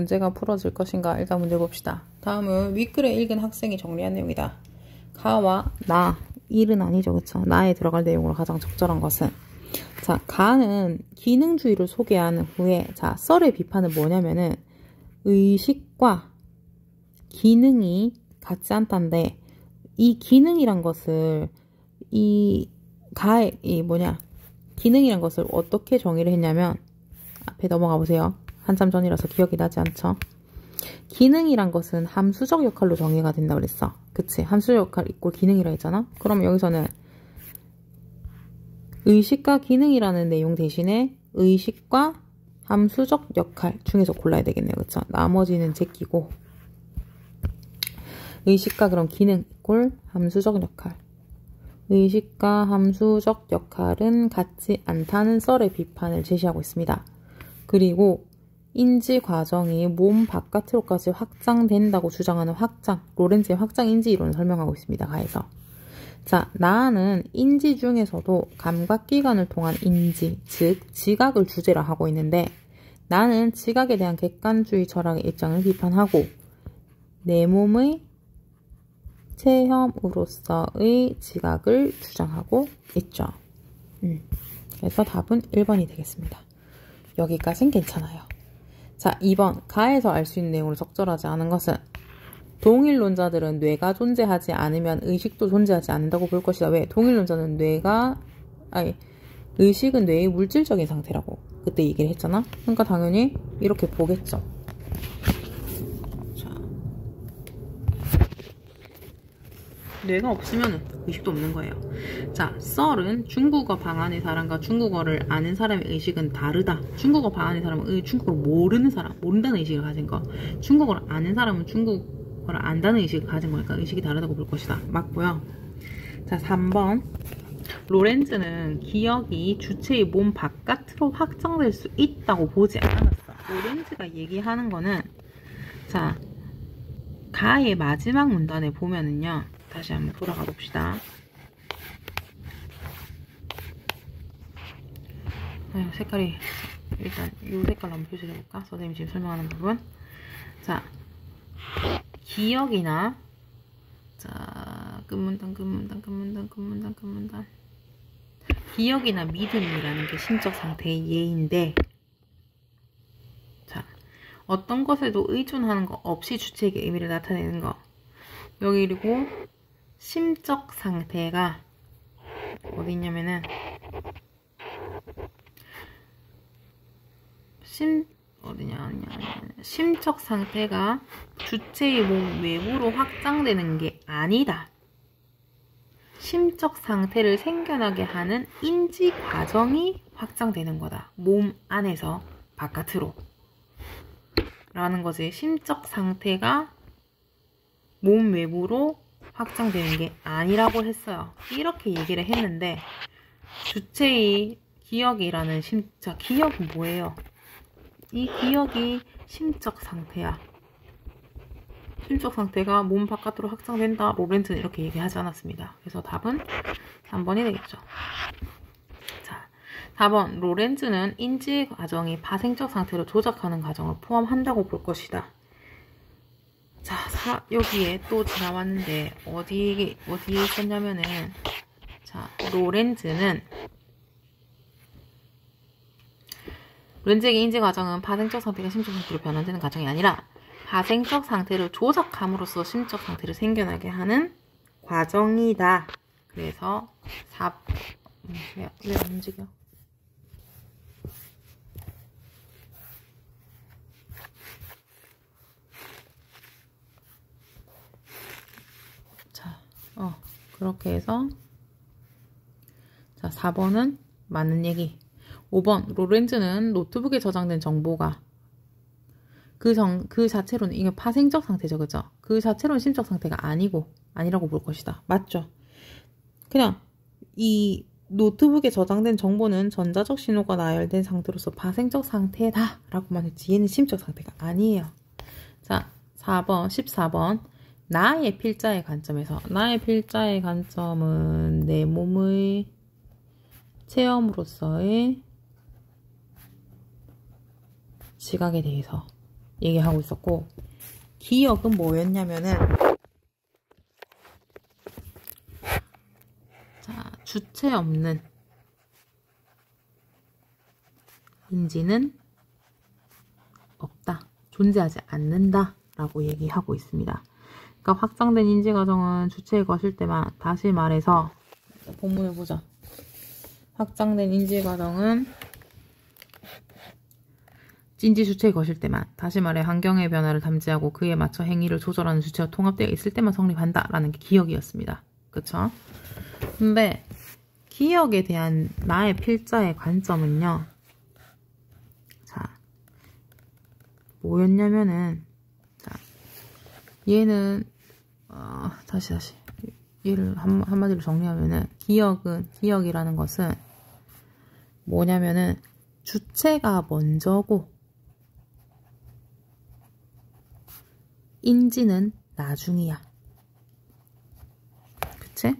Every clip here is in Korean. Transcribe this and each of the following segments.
문제가 풀어질 것인가? 일단 문제 봅시다. 다음은 윗글에 읽은 학생이 정리한 내용이다. 가와 나, 일은 아니죠. 그쵸? 나에 들어갈 내용으로 가장 적절한 것은 자, 가는 기능주의를 소개하는 후에 자, 썰의 비판은 뭐냐면은 의식과 기능이 같지 않다는데 이 기능이란 것을 기능이란 것을 어떻게 정의를 했냐면 앞에 넘어가 보세요. 한참 전이라서 기억이 나지 않죠? 기능이란 것은 함수적 역할로 정의가 된다 그랬어. 그치? 함수적 역할 이꼴 기능이라 했잖아? 그럼 여기서는 의식과 기능이라는 내용 대신에 의식과 함수적 역할 중에서 골라야 되겠네요. 그쵸? 나머지는 제끼고 의식과 그럼 기능 이꼴 함수적 역할. 의식과 함수적 역할은 같지 않다는 썰의 비판을 제시하고 있습니다. 그리고 인지 과정이 몸 바깥으로까지 확장된다고 주장하는 로렌츠의 확장 인지 이론을 설명하고 있습니다. 가에서. 자, 나는 인지 중에서도 감각기관을 통한 인지, 즉 지각을 주제로 하고 있는데 나는 지각에 대한 객관주의 철학의 입장을 비판하고 내 몸의 체험으로서의 지각을 주장하고 있죠. 그래서 답은 1번이 되겠습니다. 여기까진 괜찮아요. 자, 2번 가에서 알 수 있는 내용으로 적절하지 않은 것은 동일론자들은 뇌가 존재하지 않으면 의식도 존재하지 않는다고 볼 것이다. 왜? 동일론자는 의식은 뇌의 물질적인 상태라고 그때 얘기를 했잖아. 그러니까 당연히 이렇게 보겠죠. 자, 뇌가 없으면 의식도 없는 거예요. 자, 썰은 중국어 방언의 사람과 중국어를 아는 사람의 의식은 다르다. 중국어 방언의 사람은 중국어를 모른다는 의식을 가진 거. 중국어를 아는 사람은 중국어를 안다는 의식을 가진 거니까 의식이 다르다고 볼 것이다. 맞고요. 자, 3번. 로렌츠는 기억이 주체의 몸 바깥으로 확장될 수 있다고 보지 않았어. 로렌츠가 얘기하는 거는 자, 가의 마지막 문단에 보면은요. 다시 한번 돌아가 봅시다. 색깔이 일단 이 색깔로 한번 표시해 볼까? 선생님이 지금 설명하는 부분. 자, 기억이나 자, 끝문단 기억이나 믿음이라는 게 심적 상태의 예인데 자, 어떤 것에도 의존하는 것 없이 주체에게 의미를 나타내는 거. 여기 그리고 심적 상태가 어디 있냐면은 심적 상태가 주체의 몸 외부로 확장되는 게 아니다. 심적 상태를 생겨나게 하는 인지 과정이 확장되는 거다. 몸 안에서 바깥으로 라는 거지. 심적 상태가 몸 외부로 확장되는 게 아니라고 했어요. 이렇게 얘기를 했는데 주체의 기억이라는 자, 기억은 뭐예요? 이 기억이 심적 상태야. 심적 상태가 몸 바깥으로 확장된다. 로렌츠는 이렇게 얘기하지 않았습니다. 그래서 답은 3번이 되겠죠. 자, 4번. 로렌츠는 인지 과정이 파생적 상태로 조작하는 과정을 포함한다고 볼 것이다. 자, 여기에 또 나왔는데 어디에 있었냐면은 자, 로렌츠에게 인지 과정은 파생적 상태가 심적 상태로 변환되는 과정이 아니라 파생적 상태를 조작함으로써 심적 상태를 생겨나게 하는 과정이다. 그래서 왜 안 움직여? 자, 그렇게 해서 자, 4번은 맞는 얘기. 5번. 로렌츠는 노트북에 저장된 정보가 그 자체로는 이게 파생적 상태죠. 그죠? 그 자체로는 심적 상태가 아니라고 볼 것이다. 맞죠? 그냥 이 노트북에 저장된 정보는 전자적 신호가 나열된 상태로서 파생적 상태다 라고만 했지 얘는 심적 상태가 아니에요. 자, 14번. 나의 필자의 관점에서 나의 필자의 관점은 내 몸의 체험으로서의 지각에 대해서 얘기하고 있었고, 기역은 뭐였냐면은, 자, 주체 없는 인지는 없다, 존재하지 않는다 라고 얘기하고 있습니다. 그러니까 확장된 인지 과정은 주체에 거실 때만, 다시 말해서 본문을 보자. 확장된 인지 과정은 인지 주체에 거실 때만, 다시 말해 환경의 변화를 담지하고 그에 맞춰 행위를 조절하는 주체와 통합되어 있을 때만 성립한다 라는 게 기역이었습니다. 그쵸? 근데 기역에 대한 나의 필자의 관점은요, 자, 뭐였냐면은, 자, 얘는 다시 얘를 한마디로 정리하면은, 기역이라는 것은 뭐냐면은 주체가 먼저고 인지는 나중이야. 그치?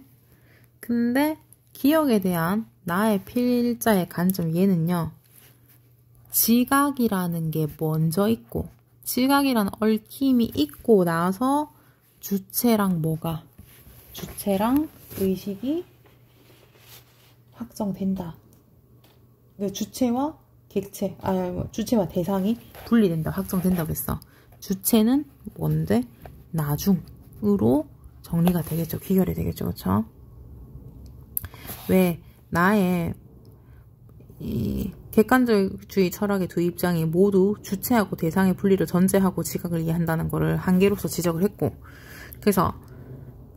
근데 기역에 대한 나의 필자의 관점, 얘는요, 지각이라는 게 먼저 있고, 지각이라는 얽힘이 있고 나서 주체랑 의식이 확정된다. 주체와 객체, 주체와 대상이 분리된다, 확정된다고 했어. 주체는 뭔데? 나중으로 정리가 되겠죠. 귀결이 되겠죠. 그쵸? 왜 나의 이 객관주의 철학의 두 입장이 모두 주체하고 대상의 분리를 전제하고 지각을 이해한다는 것을 한계로서 지적을 했고, 그래서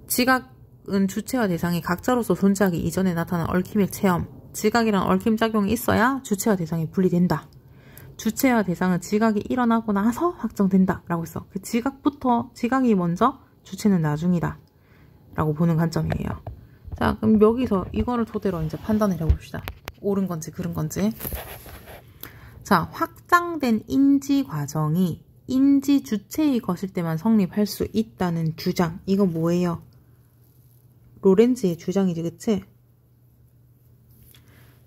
지각은 주체와 대상이 각자로서 존재하기 이전에 나타난 얽힘의 체험, 지각이란 얽힘 작용이 있어야 주체와 대상이 분리된다. 주체와 대상은 지각이 일어나고 나서 확정된다 라고 했어. 그 지각이 먼저, 주체는 나중이다 라고 보는 관점이에요. 자, 그럼 여기서 이거를 토대로 이제 판단을 해봅시다. 옳은 건지 그른 건지. 자, 확장된 인지 과정이 인지 주체의 것일 때만 성립할 수 있다는 주장. 이거 뭐예요? 로렌즈의 주장이지, 그치?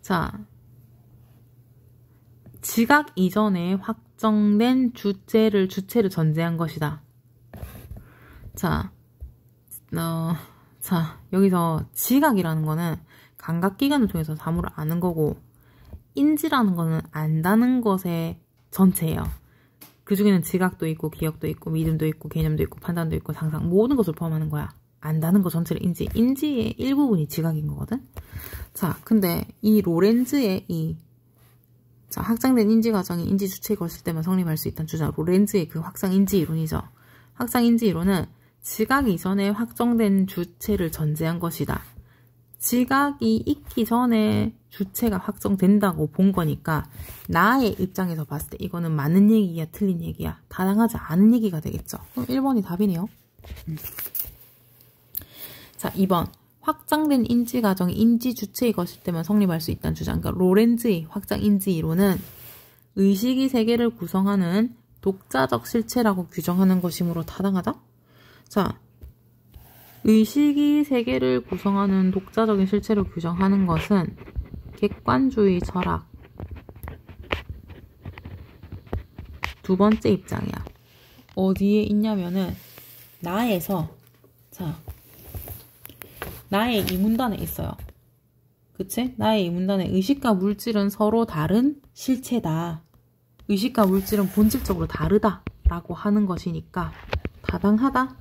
자, 지각 이전에 확정된 주체를 전제한 것이다. 자, 여기서 지각이라는 거는 감각기관을 통해서 사물을 아는 거고, 인지라는 거는 안다는 것의 전체예요. 그 중에는 지각도 있고, 기억도 있고, 믿음도 있고, 개념도 있고, 판단도 있고, 상상, 모든 것을 포함하는 거야. 안다는 거 전체를 인지의 일부분이 지각인 거거든. 자, 근데 이 로렌즈의 확장된 인지 과정이 인지 주체에 걸칠 때만 성립할 수 있다는 주장, 로렌즈의 그 확장 인지 이론이죠. 확장 인지 이론은 지각 이전에 확정된 주체를 전제한 것이다. 지각이 있기 전에 주체가 확정된다고 본 거니까, 나의 입장에서 봤을 때 이거는 맞는 얘기야, 틀린 얘기야? 타당하지 않은 얘기가 되겠죠. 그럼 1번이 답이네요. 자, 2번. 확장된 인지 과정이 인지 주체의 것일 때만 성립할 수 있다는 주장. 그러니까 로렌즈의 확장 인지 이론은 의식이 세계를 구성하는 독자적 실체라고 규정하는 것이므로 타당하다? 자, 의식이 세계를 구성하는 독자적인 실체로 규정하는 것은 객관주의 철학 두 번째 입장이야. 어디에 있냐면은 나에서, 자, 나의 이문단에 있어요. 그치? 나의 이문단에 의식과 물질은 서로 다른 실체다. 의식과 물질은 본질적으로 다르다 라고 하는 것이니까 타당하다.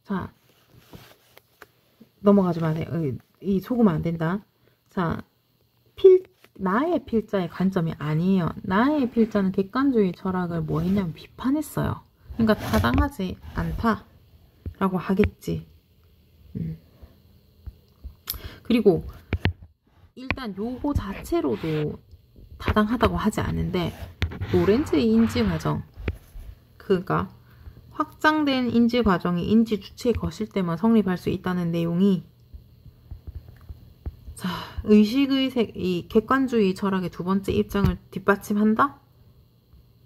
자, 넘어가지 마세요. 이 속으면 안 된다. 자, 나의 필자의 관점이 아니에요. 나의 필자는 객관주의 철학을 뭐 했냐면 비판했어요. 그러니까 타당하지 않다 라고 하겠지. 그리고 일단 요거 자체로도 타당하다고 하지 않는데, 로렌즈의 인지 과정, 그러니까 확장된 인지 과정이 인지 주체에 거실 때만 성립할 수 있다는 내용이, 자, 이 객관주의 철학의 두 번째 입장을 뒷받침한다?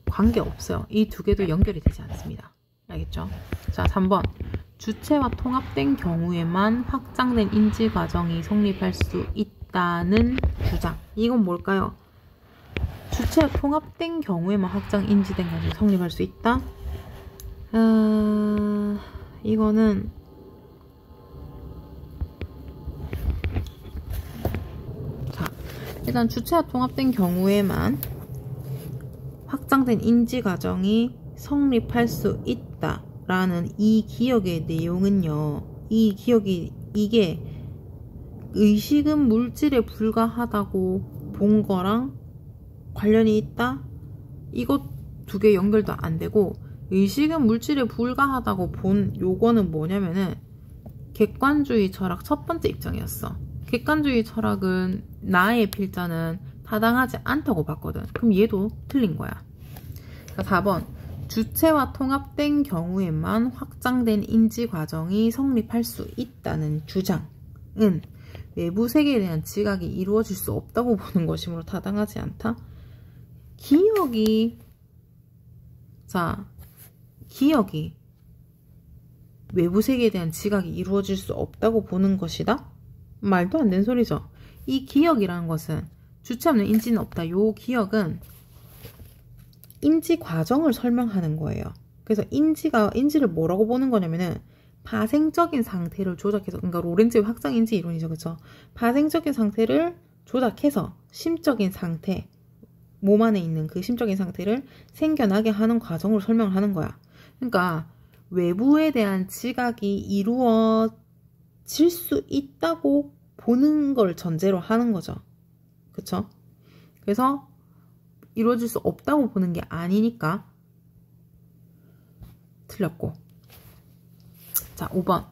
관계없어요. 이 두 개도 연결이 되지 않습니다. 알겠죠? 자, 3번. 주체와 통합된 경우에만 확장된 인지 과정이 성립할 수 있다는 주장. 이건 뭘까요? 주체와 통합된 경우에만 확장 인지된 것이 성립할 수 있다. 이거는 자, 일단 주체와 통합된 경우에만 확장된 인지 과정이 성립할 수 있다라는 이 기억의 내용은요. 이 기억이 이게 의식은 물질에 불과하다고 본 거랑 관련이 있다? 이것 두 개 연결도 안 되고, 의식은 물질에 불과하다고 본 요거는 뭐냐면은 객관주의 철학 첫 번째 입장이었어. 객관주의 철학은 나의 필자는 타당하지 않다고 봤거든. 그럼 얘도 틀린 거야. 4번 주체와 통합된 경우에만 확장된 인지 과정이 성립할 수 있다는 주장은 외부 세계에 대한 지각이 이루어질 수 없다고 보는 것이므로 타당하지 않다. 기억이 외부 세계에 대한 지각이 이루어질 수 없다고 보는 것이다? 말도 안 되는 소리죠. 이 기억이라는 것은 주체 없는 인지는 없다. 요 기억은 인지 과정을 설명하는 거예요. 그래서 인지를 뭐라고 보는 거냐면은 파생적인 상태를 조작해서, 그러니까 로렌츠의 확장 인지 이론이죠. 그쵸? 파생적인 상태를 조작해서 심적인 상태, 몸 안에 있는 그 심적인 상태를 생겨나게 하는 과정으로 설명을 하는 거야. 그러니까 외부에 대한 지각이 이루어질 수 있다고 보는 걸 전제로 하는 거죠. 그쵸? 그래서 이루어질 수 없다고 보는 게 아니니까 틀렸고. 자, 5번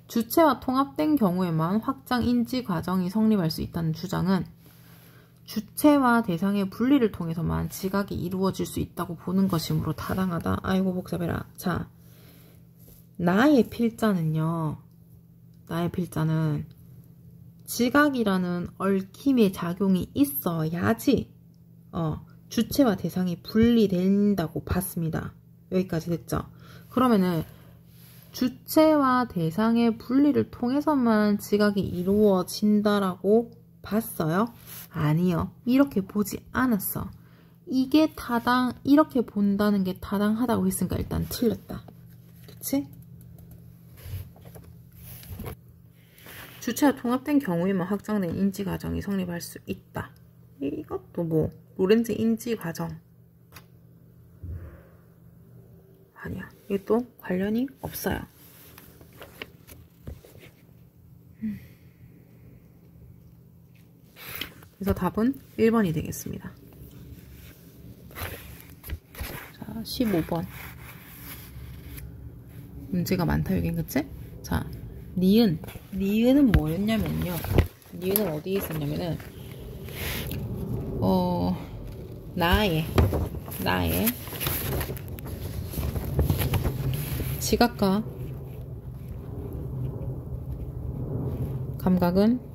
주체와 통합된 경우에만 확장 인지 과정이 성립할 수 있다는 주장은 주체와 대상의 분리를 통해서만 지각이 이루어질 수 있다고 보는 것이므로 타당하다. 아이고 복잡해라. 자, 나의 필자는 지각이라는 얽힘의 작용이 있어야지 주체와 대상이 분리된다고 봤습니다. 여기까지 됐죠? 그러면은 주체와 대상의 분리를 통해서만 지각이 이루어진다라고 봤어요? 아니요. 이렇게 보지 않았어. 이렇게 본다는 게 타당하다고 했으니까 일단 틀렸다. 그치? 주체와 통합된 경우에만 확장된 인지 과정이 성립할 수 있다. 이것도 뭐 로렌츠 인지 과정 아니야. 이것도 관련이 없어요. 그래서 답은 1번이 되겠습니다. 자, 15번. 문제가 많다, 여긴, 그치? 자, 니은은 뭐였냐면요. 니은은 어디에 있었냐면은, 나의 지각과 감각은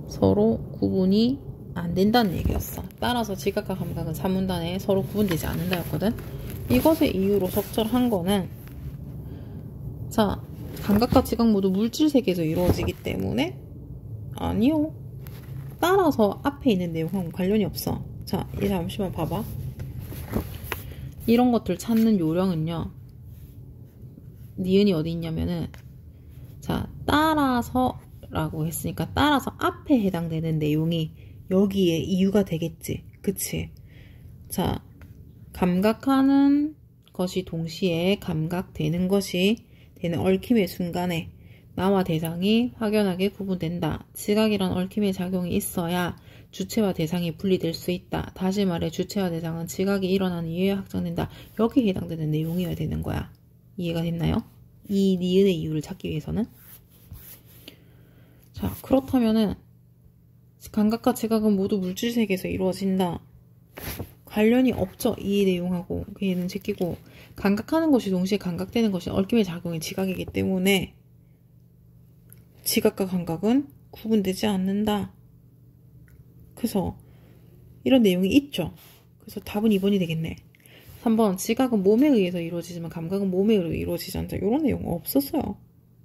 서로 구분이 안 된다는 얘기였어. 따라서 지각과 감각은 사문단에 서로 구분되지 않는다였거든. 이것의 이유로 적절한 거는, 자, 감각과 지각 모두 물질 세계에서 이루어지기 때문에 아니요. 따라서 앞에 있는 내용하고 관련이 없어. 자, 이 잠시만 봐봐. 이런 것들 찾는 요령은요. 니은이 어디 있냐면은, 자, 따라서 라고 했으니까 따라서 앞에 해당되는 내용이 여기에 이유가 되겠지. 그치? 자, 감각하는 것이 동시에 감각되는 것이 되는 얽힘의 순간에 나와 대상이 확연하게 구분된다. 지각이란 얽힘의 작용이 있어야 주체와 대상이 분리될 수 있다. 다시 말해 주체와 대상은 지각이 일어나는 이유에 확장된다. 여기에 해당되는 내용이어야 되는 거야. 이해가 됐나요? 이 니은의 이유를 찾기 위해서는. 자, 그렇다면은 감각과 지각은 모두 물질 세계에서 이루어진다. 관련이 없죠. 이 내용하고. 얘는 제끼고, 감각하는 것이 동시에 감각되는 것이 얽힘의 작용이 지각이기 때문에 지각과 감각은 구분되지 않는다. 그래서 이런 내용이 있죠. 그래서 답은 2번이 되겠네. 3번 지각은 몸에 의해서 이루어지지만 감각은 몸에 의해서 이루어지지 않다. 이런 내용 없었어요.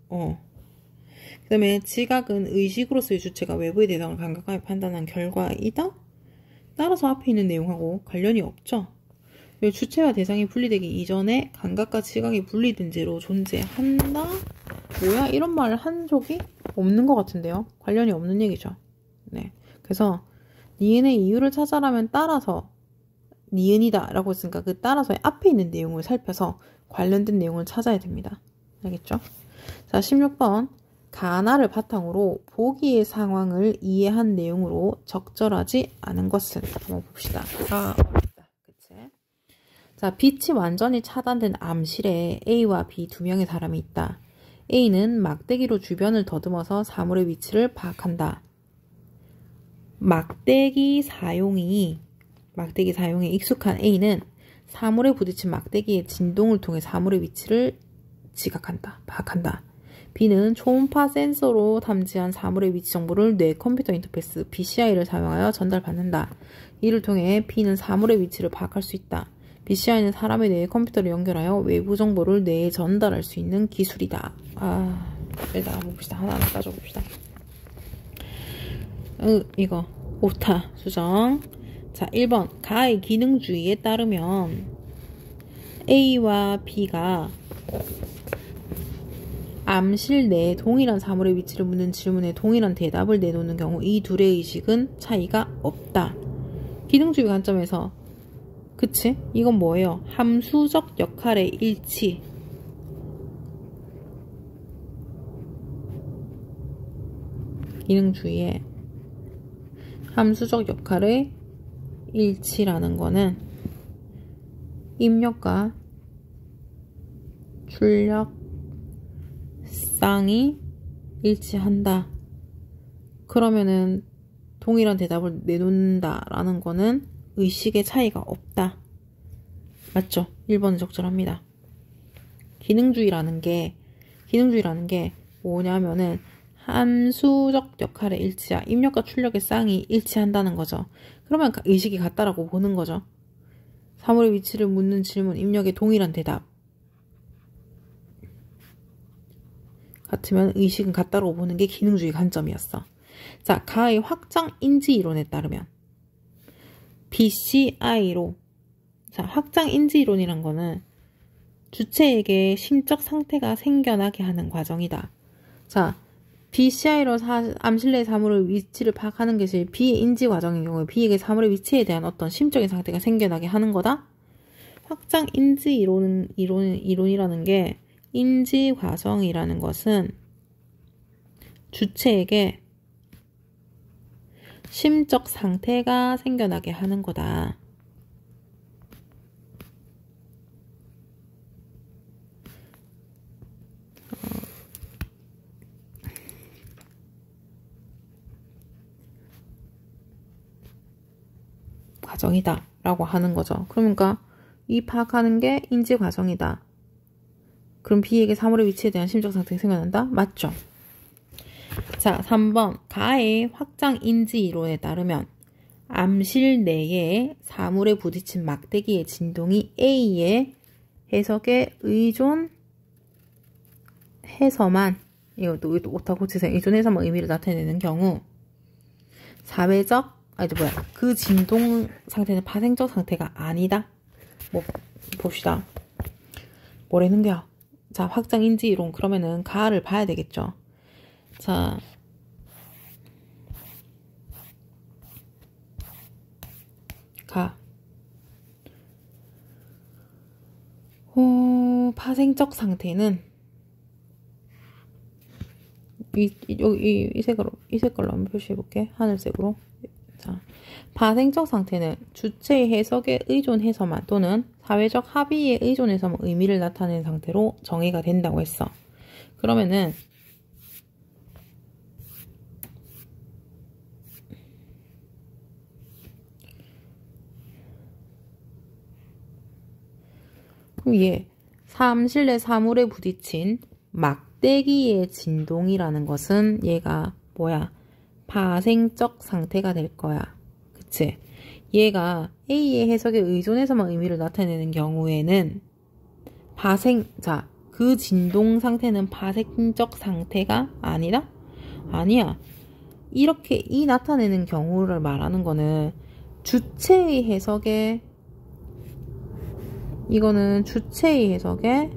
그 다음에 지각은 의식으로서의 주체가 외부의 대상을 감각하여 판단한 결과이다? 따라서 앞에 있는 내용하고 관련이 없죠. 주체와 대상이 분리되기 이전에 감각과 지각이 분리된 채로 존재한다? 뭐야? 이런 말을 한 적이 없는 것 같은데요. 관련이 없는 얘기죠. 네. 그래서 니은의 이유를 찾아라면 따라서 니은이다 라고 했으니까 그 따라서의 앞에 있는 내용을 살펴서 관련된 내용을 찾아야 됩니다. 알겠죠? 자, 16번. 가나를 바탕으로 보기의 상황을 이해한 내용으로 적절하지 않은 것은? 한번 봅시다. 어렵다. 그치? 자, 빛이 완전히 차단된 암실에 A와 B 두 명의 사람이 있다. A는 막대기로 주변을 더듬어서 사물의 위치를 파악한다. 막대기 사용에 익숙한 A는 사물에 부딪힌 막대기의 진동을 통해 사물의 위치를 파악한다. B는 초음파 센서로 탐지한 사물의 위치 정보를 뇌 컴퓨터 인터페이스 BCI를 사용하여 전달받는다. 이를 통해 B는 사물의 위치를 파악할 수 있다. BCI는 사람의 뇌에 컴퓨터를 연결하여 외부 정보를 뇌에 전달할 수 있는 기술이다. 일단 한번 봅시다. 하나하나 따져봅시다. 이거 오타 수정. 자, 1번. 가의 기능주의에 따르면 A와 B가 암실 내에 동일한 사물의 위치를 묻는 질문에 동일한 대답을 내놓는 경우 이 둘의 의식은 차이가 없다. 기능주의 관점에서 그치? 이건 뭐예요? 함수적 역할의 일치. 기능주의의 함수적 역할의 일치라는 거는 입력과 출력쌍이 일치한다. 그러면은 동일한 대답을 내놓는다라는 거는 의식의 차이가 없다. 맞죠? 1번은 적절합니다. 기능주의라는 게 뭐냐면은 함수적 역할의 일치야. 입력과 출력의 쌍이 일치한다는 거죠. 그러면 의식이 같다라고 보는 거죠. 사물의 위치를 묻는 질문, 입력의 동일한 대답. 같으면 의식은 같다라고 보는 게 기능주의 관점이었어. 자, 가의 확장 인지 이론에 따르면 BCI로, 자, 확장 인지 이론이란 거는 주체에게 심적 상태가 생겨나게 하는 과정이다. 자, BCI로 암실 내 사물의 위치를 파악하는 것이 B의 인지 과정인 경우에 B에게 사물의 위치에 대한 어떤 심적인 상태가 생겨나게 하는 거다. 확장 인지 이론이라는 게, 인지 과정이라는 것은 주체에게 심적 상태가 생겨나게 하는 거다. 과정이다 라고 하는 거죠. 그러니까 이 파악하는 게 인지 과정이다. 그럼 B에게 사물의 위치에 대한 심적 상태가 생겨난다? 맞죠? 자, 3번. 가의 확장 인지 이론에 따르면 암실 내에 사물에 부딪힌 막대기의 진동이 A의 해석에 의존해서만, 이것도 오타 고치세요. 의존해서만 의미를 나타내는 경우 그 진동 상태는 파생적 상태가 아니다. 뭐 봅시다. 뭐라는 거야? 자, 확장 인지 이론. 그러면은 가를 봐야 되겠죠. 자, 파생적 상태는 이 색으로, 이 색깔로 한번 표시해 볼게. 하늘색으로. 자, 파생적 상태는 주체의 해석에 의존해서만 또는 사회적 합의에 의존해서만 의미를 나타내는 상태로 정의가 된다고 했어. 그러면은 암실 내 사물에 부딪힌 막대기의 진동이라는 것은 얘가 뭐야? 파생적 상태가 될 거야. 그치? 얘가 A의 해석에 의존해서만 의미를 나타내는 경우에는 그 진동 상태는 파생적 상태가 아니라? 아니야. 이렇게 나타내는 경우를 말하는 거는 주체의 해석에 이거는 주체의 해석에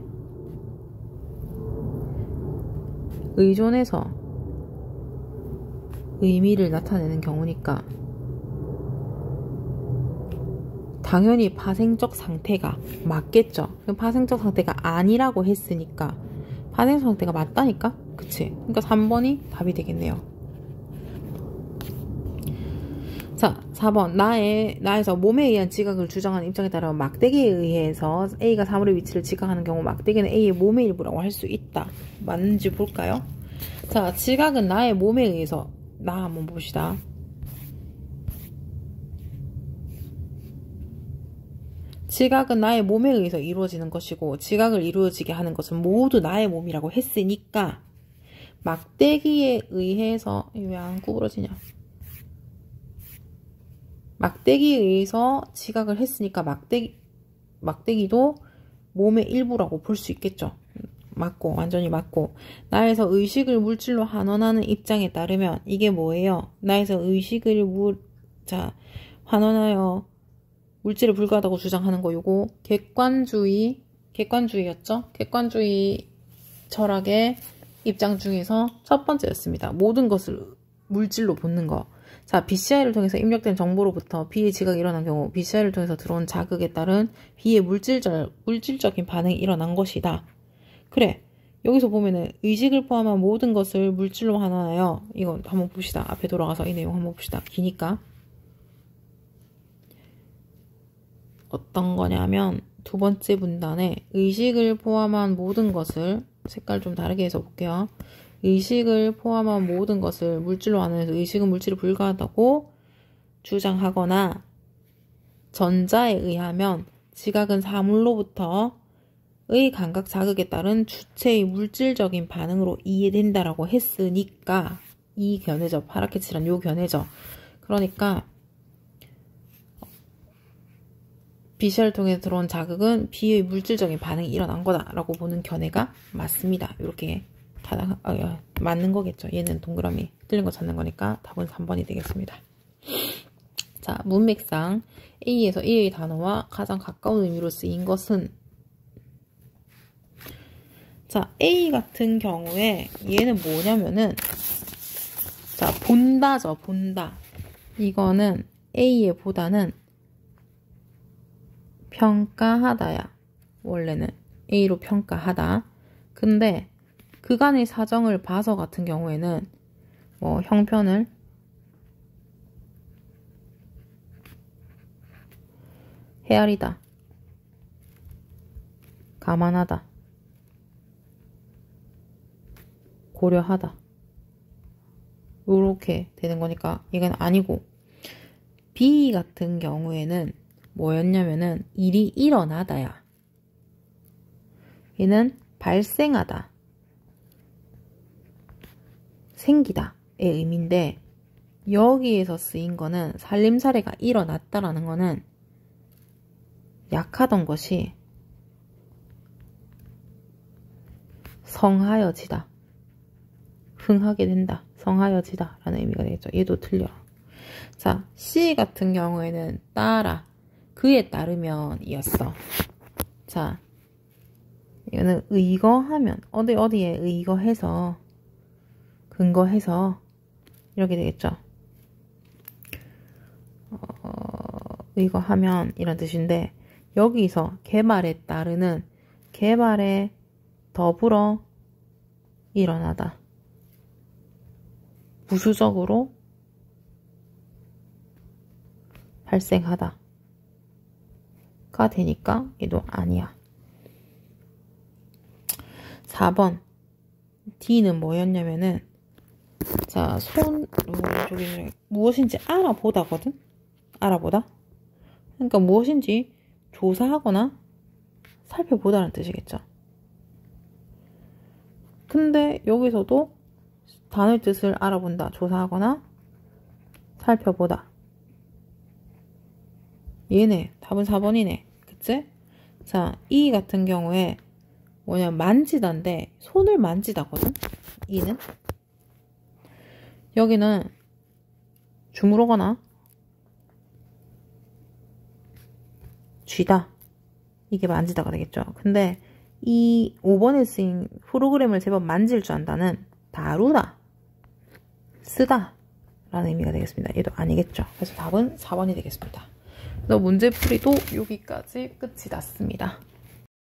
의존해서 의미를 나타내는 경우니까 당연히 파생적 상태가 맞겠죠. 파생적 상태가 아니라고 했으니까 파생적 상태가 맞다니까? 그치? 그러니까 3번이 답이 되겠네요. 자, 4번. 나에서 몸에 의한 지각을 주장하는 입장에 따라 막대기에 의해서 A가 사물의 위치를 지각하는 경우 막대기는 A의 몸의 일부라고 할 수 있다. 맞는지 볼까요? 자, 지각은 나의 몸에 의해서. 나 한번 봅시다. 지각은 나의 몸에 의해서 이루어지는 것이고 지각을 이루어지게 하는 것은 모두 나의 몸이라고 했으니까 막대기에 의해서 왜 안 구부러지냐? 막대기에 의해서 지각을 했으니까 막대기도 몸의 일부라고 볼 수 있겠죠. 맞고, 완전히 맞고. 나에서 의식을 물질로 환원하는 입장에 따르면 이게 뭐예요? 나에서 의식을 환원하여 물질에 불과하다고 주장하는 거 요거 객관주의였죠? 객관주의 철학의 입장 중에서 첫 번째였습니다. 모든 것을 물질로 보는 거. 자, BCI를 통해서 입력된 정보로부터 B의 지각이 일어난 경우 BCI를 통해서 들어온 자극에 따른 B의 물질적인 반응이 일어난 것이다. 그래, 여기서 보면은 의식을 포함한 모든 것을 물질로 환원하여 이거 한번 봅시다. 앞에 돌아가서 이 내용 한번 봅시다. 기니까 어떤 거냐면 두 번째 문단에 의식을 포함한 모든 것을 색깔 좀 다르게 해서 볼게요. 의식을 포함한 모든 것을 물질로 환원해서 의식은 물질에 불과하다고 주장하거나 전자에 의하면 지각은 사물로부터의 감각 자극에 따른 주체의 물질적인 반응으로 이해된다라고 했으니까 이 견해죠. 파랗게 칠한 요 견해죠. 그러니까 BCI를 통해 들어온 자극은 B의 물질적인 반응이 일어난 거다라고 보는 견해가 맞습니다. 이렇게 맞는 거겠죠. 얘는 동그라미 틀린 거 찾는 거니까 답은 3번이 되겠습니다. 자, 문맥상 A에서 A의 단어와 가장 가까운 의미로 쓰인 것은 자, A 같은 경우에 얘는 뭐냐면은 자, 본다죠. 본다. 이거는 A의 보다는 평가하다야. 원래는 A로 평가하다. 근데 그간의 사정을 봐서 같은 경우에는 뭐 형편을 헤아리다, 감안하다, 고려하다 요렇게 되는 거니까 이건 아니고 B 같은 경우에는 뭐였냐면은 일이 일어나다야. 얘는 발생하다, 생기다의 의미인데 여기에서 쓰인 거는 살림살이가 일어났다라는 거는 약하던 것이 성하여지다, 흥하게 된다, 성하여지다 라는 의미가 되겠죠. 얘도 틀려. 자, C 같은 경우에는 따라, 그에 따르면 이었어. 자, 이거는 의거하면 어디에 의거해서 근거해서 이렇게 되겠죠. 의거하면 이런 뜻인데 여기서 개발에 따르는 개발에 더불어 일어나다, 부수적으로 발생하다 가 되니까 얘도 아니야. 4번 D는 뭐였냐면은 자, 무엇인지 알아보다거든? 알아보다? 그러니까 무엇인지 조사하거나 살펴보다는 뜻이겠죠. 근데 여기서도 단어의 뜻을 알아본다, 조사하거나 살펴보다. 얘네, 답은 4번이네. 그치? 자, 이 같은 경우에 뭐냐, 만지다인데 손을 만지다거든? 이는 여기는 주무르거나 쥐다. 이게 만지다가 되겠죠. 근데 이 5번에 쓰인 프로그램을 제법 만질 줄 안다는 다루다, 쓰다 라는 의미가 되겠습니다. 얘도 아니겠죠. 그래서 답은 4번이 되겠습니다. 그래서 문제풀이도 여기까지 끝이 났습니다.